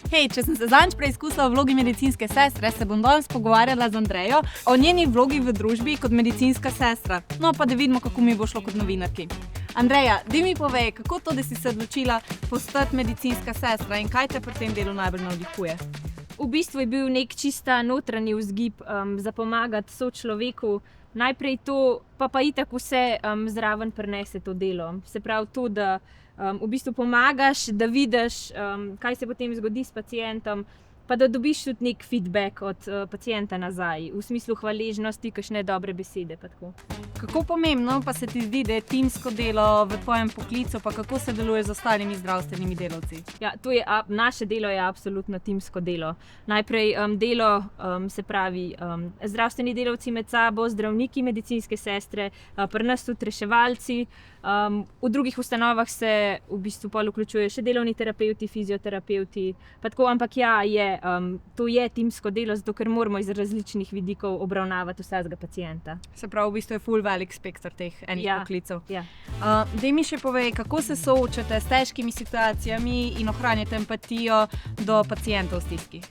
Hej, če sem se zadnjič preizkusila v vlogi medicinske sestre, se bom danes pogovarjala z Andrejo o njeni vlogi v družbi kot medicinska sestra. No, pa da vidimo, kako mi bo šlo kot novinarki. Andreja, daj mi povej, kako to, da si se odločila postati medicinska sestra in kaj te pri tem delu najbolj navdihuje? V bistvu je bil nek čista notranji vzgib za pomagati sočloveku. Najprej to, pa itak vse zraven prinese to delo. Se pravi to, da v bistvu pomagaš, da vidiš, kaj se potem zgodi s pacientom, pa da dobiš tudi nek feedback od pacienta nazaj, v smislu hvaležnosti, kakšne dobre besede. Pa tako. Kako pomembno pa se ti zdi, da je timsko delo v tvojem poklicu, pa kako se deluje z ostalimi zdravstvenimi delavci? Ja, naše delo je absolutno timsko delo. Najprej delo, se pravi, zdravstveni delavci med sabo, zdravniki, medicinske sestre, pri nas tudi reševalci. V drugih ustanovah se v bistvu pol vključujejo še delovni terapevti, fizioterapevti, pa tako, ampak ja, to je timsko delo, zato ker moramo iz različnih vidikov obravnavati vsakega pacienta. Se pravi, v bistvu je ful velik spekter teh enih poklicev. Ja. Daj mi še povej, kako se soočate s težkimi situacijami in ohranjate empatijo do pacientov v stiski?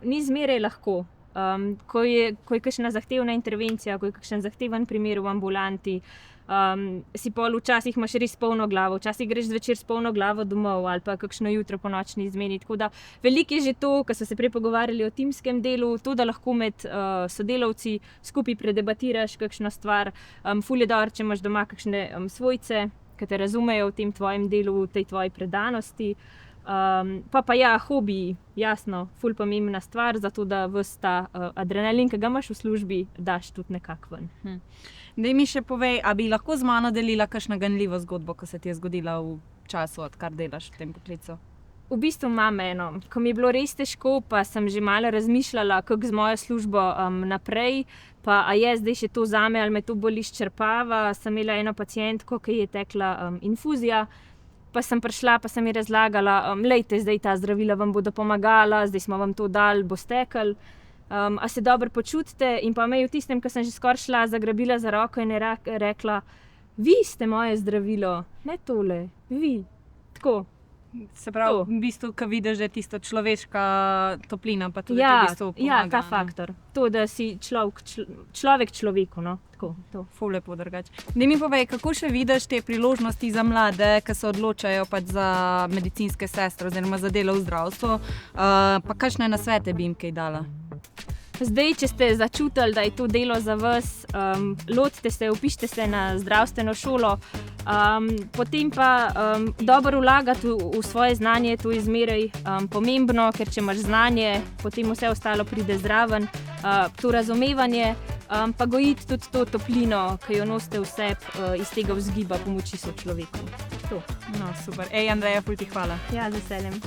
Ni zmeraj lahko. Ko je kakšna zahtevna intervencija, ko je kakšen zahteven primer v ambulanti, si pol včasih imaš res polno glavo, včasih greš zvečer s polno glavo domov ali pa kakšno jutro po nočni izmeni. Tako da veliko je že to, kar so se prej pogovarjali o timskem delu, to, da lahko med sodelavci skupaj predebatiraš kakšno stvar. Ful je dobro, če imaš doma kakšne svojce, ki te razumejo v tem tvojem delu, v tej tvoji predanosti. Pa ja, hobiji, jasno, ful pomembna stvar, zato da ves ta adrenalin, ki ga imaš v službi, daš tudi nekako ven. Daj mi še povej, a bi lahko z mano delila kakšno ganljivo zgodbo, ko se ti je zgodila v času, odkar delaš v tem poklicu? V bistvu imam eno. Ko mi je bilo res težko, pa sem že malo razmišljala, kako z mojo službo naprej, pa a je zdaj še to zame, ali me to bolj izčrpava. Sem imela eno pacientko, ki je tekla infuzija, pa sem prišla, pa sem ji razlagala, lejte, zdaj ta zdravila vam bodo pomagala, zdaj smo vam to dali, bo stekel. A se dobro počutite? In pa me je v tistem, ko sem že skoraj šla, zagrabila za roko in je rekla, vi ste moje zdravilo, ne tole, vi. Tako. Se pravi, v bistvu, ko vidiš, da je tisto človeška toplina, pa tudi v bistvu pomaga. Ja, ta faktor. To, da si človek človeku, no. Tako, to. Ful lepo drugače. Daj mi povej, kako še vidiš te priložnosti za mlade, ki se odločajo pač za medicinske sestre oziroma za delo v zdravstvu, pa kakšne nasvete bi jim kaj dala? Zdaj, če ste začutili, da je to delo za vas, lotite se, vpišite se na zdravstveno šolo, potem pa dobro vlagati v svoje znanje, to je zmeraj pomembno, ker če imaš znanje, potem vse ostalo pride zraven, to razumevanje, pa gojiti tudi to toplino, ki jo nosite v sebi iz tega vzgiba pomoči sočloveku. To. No, super. Ej, Andreja, ful ti hvala. Ja, z veseljem.